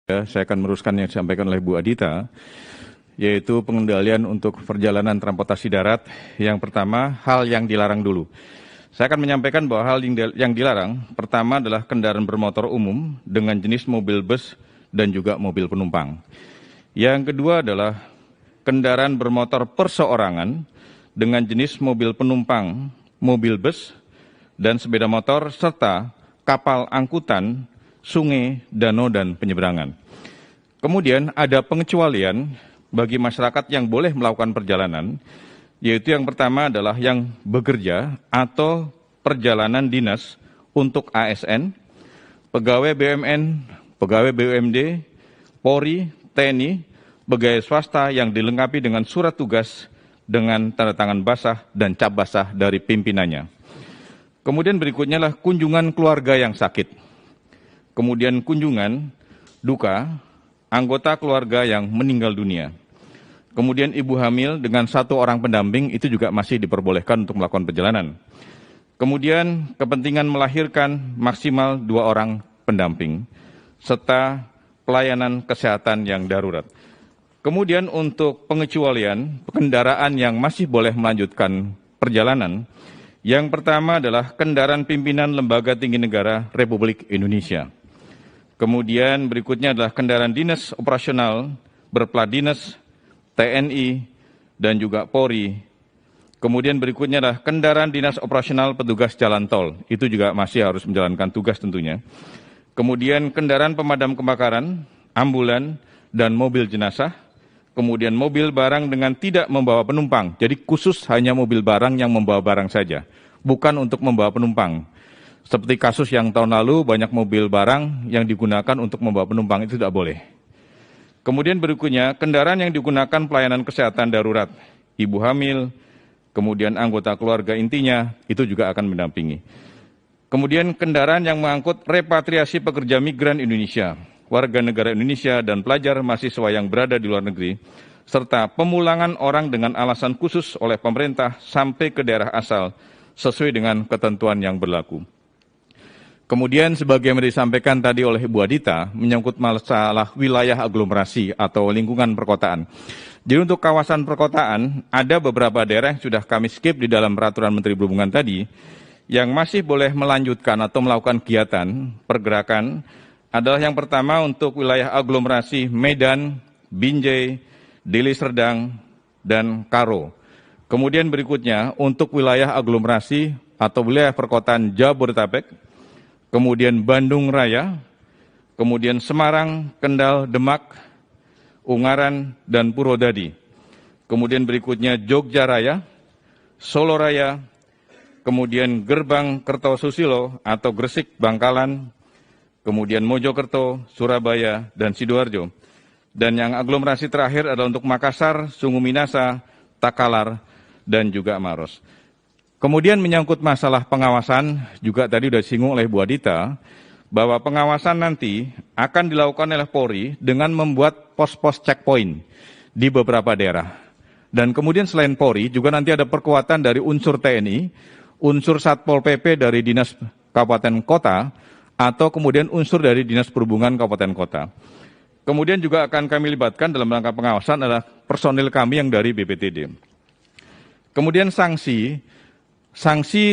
Saya akan meneruskan yang disampaikan oleh Bu Adita, yaitu pengendalian untuk perjalanan transportasi darat. Yang pertama, hal yang dilarang dulu. Saya akan menyampaikan bahwa hal yang dilarang, pertama adalah kendaraan bermotor umum dengan jenis mobil bus dan juga mobil penumpang. Yang kedua adalah kendaraan bermotor perseorangan dengan jenis mobil penumpang, mobil bus, dan sepeda motor, serta kapal angkutan, sungai, danau, dan penyeberangan. Kemudian ada pengecualian bagi masyarakat yang boleh melakukan perjalanan, yaitu yang pertama adalah yang bekerja atau perjalanan dinas untuk ASN, pegawai BUMN, pegawai BUMD, Polri, TNI, pegawai swasta yang dilengkapi dengan surat tugas dengan tanda tangan basah dan cap basah dari pimpinannya. Kemudian berikutnya adalah kunjungan keluarga yang sakit. Kemudian kunjungan duka anggota keluarga yang meninggal dunia. Kemudian ibu hamil dengan 1 orang pendamping itu juga masih diperbolehkan untuk melakukan perjalanan. Kemudian kepentingan melahirkan maksimal 2 orang pendamping, serta pelayanan kesehatan yang darurat. Kemudian untuk pengecualian kendaraan yang masih boleh melanjutkan perjalanan, yang pertama adalah kendaraan pimpinan Lembaga Tinggi Negara Republik Indonesia. Kemudian berikutnya adalah kendaraan dinas operasional berplat dinas, TNI, dan juga Polri. Kemudian berikutnya adalah kendaraan dinas operasional petugas jalan tol. Itu juga masih harus menjalankan tugas tentunya. Kemudian kendaraan pemadam kebakaran, ambulan, dan mobil jenazah. Kemudian mobil barang dengan tidak membawa penumpang. Jadi khusus hanya mobil barang yang membawa barang saja, bukan untuk membawa penumpang. Seperti kasus yang tahun lalu banyak mobil barang yang digunakan untuk membawa penumpang, itu tidak boleh. Kemudian berikutnya kendaraan yang digunakan pelayanan kesehatan darurat, ibu hamil, kemudian anggota keluarga intinya, itu juga akan mendampingi. Kemudian kendaraan yang mengangkut repatriasi pekerja migran Indonesia, warga negara Indonesia dan pelajar mahasiswa yang berada di luar negeri, serta pemulangan orang dengan alasan khusus oleh pemerintah sampai ke daerah asal sesuai dengan ketentuan yang berlaku. Kemudian sebagaimana disampaikan tadi oleh Ibu Adita, menyangkut masalah wilayah aglomerasi atau lingkungan perkotaan. Jadi untuk kawasan perkotaan, ada beberapa daerah yang sudah kami skip di dalam peraturan Menteri Perhubungan tadi, yang masih boleh melanjutkan atau melakukan kegiatan pergerakan, adalah yang pertama untuk wilayah aglomerasi Medan, Binjai, Deli Serdang, dan Karo. Kemudian berikutnya untuk wilayah aglomerasi atau wilayah perkotaan Jabodetabek, kemudian Bandung Raya, kemudian Semarang, Kendal, Demak, Ungaran, dan Purwodadi. Kemudian berikutnya Jogja Raya, Solo Raya, kemudian Gerbang Kertosusilo atau Gresik, Bangkalan, kemudian Mojokerto, Surabaya, dan Sidoarjo. Dan yang aglomerasi terakhir adalah untuk Makassar, Sungu Minasa, Takalar, dan juga Maros. Kemudian menyangkut masalah pengawasan, juga tadi sudah disinggung oleh Bu Adita, bahwa pengawasan nanti akan dilakukan oleh Polri dengan membuat pos-pos checkpoint di beberapa daerah. Dan kemudian selain Polri, juga nanti ada perkuatan dari unsur TNI, unsur Satpol PP dari Dinas Kabupaten Kota, atau kemudian unsur dari Dinas Perhubungan Kabupaten Kota. Kemudian juga akan kami libatkan dalam rangka pengawasan adalah personil kami yang dari BPTD. Kemudian sanksi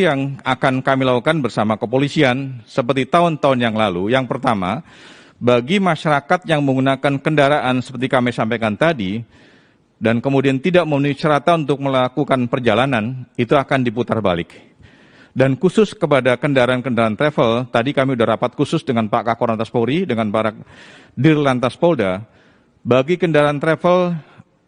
yang akan kami lakukan bersama kepolisian seperti tahun-tahun yang lalu. Yang pertama, bagi masyarakat yang menggunakan kendaraan seperti kami sampaikan tadi, dan kemudian tidak memenuhi syarat untuk melakukan perjalanan, itu akan diputar balik. Dan khusus kepada kendaraan-kendaraan travel, tadi kami sudah rapat khusus dengan Pak Kakor Polri, dengan para Dirlantas Polda, bagi kendaraan travel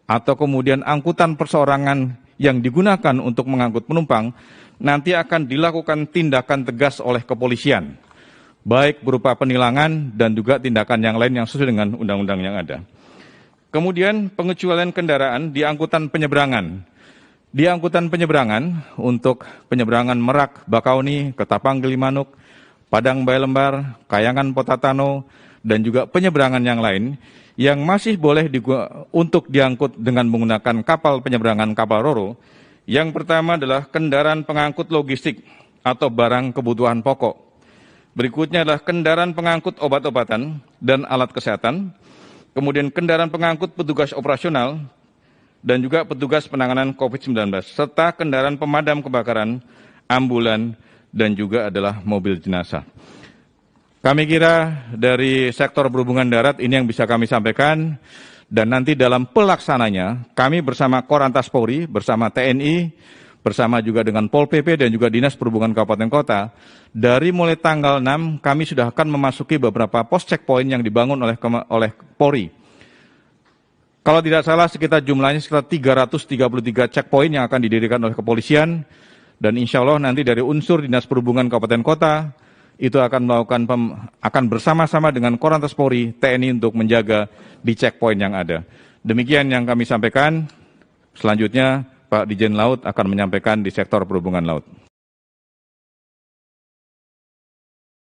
atau kemudian angkutan perseorangan yang digunakan untuk mengangkut penumpang, nanti akan dilakukan tindakan tegas oleh kepolisian, baik berupa penilangan dan juga tindakan yang lain yang sesuai dengan undang-undang yang ada. Kemudian pengecualian kendaraan di angkutan penyeberangan. Di angkutan penyeberangan untuk penyeberangan Merak, Bakauni, Ketapang, Gilimanuk, Padang Bayalembar, Kayangan, Potatano, dan juga penyeberangan yang lain yang masih boleh untuk diangkut dengan menggunakan kapal penyeberangan kapal Roro. Yang pertama adalah kendaraan pengangkut logistik atau barang kebutuhan pokok. Berikutnya adalah kendaraan pengangkut obat-obatan dan alat kesehatan, kemudian kendaraan pengangkut petugas operasional, dan juga petugas penanganan COVID-19, serta kendaraan pemadam kebakaran, ambulan, dan juga adalah mobil jenazah. Kami kira dari sektor perhubungan darat ini yang bisa kami sampaikan, dan nanti dalam pelaksananya kami bersama Korlantas Polri, bersama TNI, bersama juga dengan Pol PP dan juga Dinas Perhubungan Kabupaten Kota, dari mulai tanggal 6 kami sudah akan memasuki beberapa pos checkpoint yang dibangun oleh Polri. Kalau tidak salah jumlahnya sekitar 333 checkpoint yang akan didirikan oleh kepolisian, dan insya Allah nanti dari unsur Dinas Perhubungan Kabupaten Kota itu akan melakukan akan bersama-sama dengan Korlantas Polri, TNI untuk menjaga di checkpoint yang ada. Demikian yang kami sampaikan. Selanjutnya Pak Dirjen Laut akan menyampaikan di sektor perhubungan laut.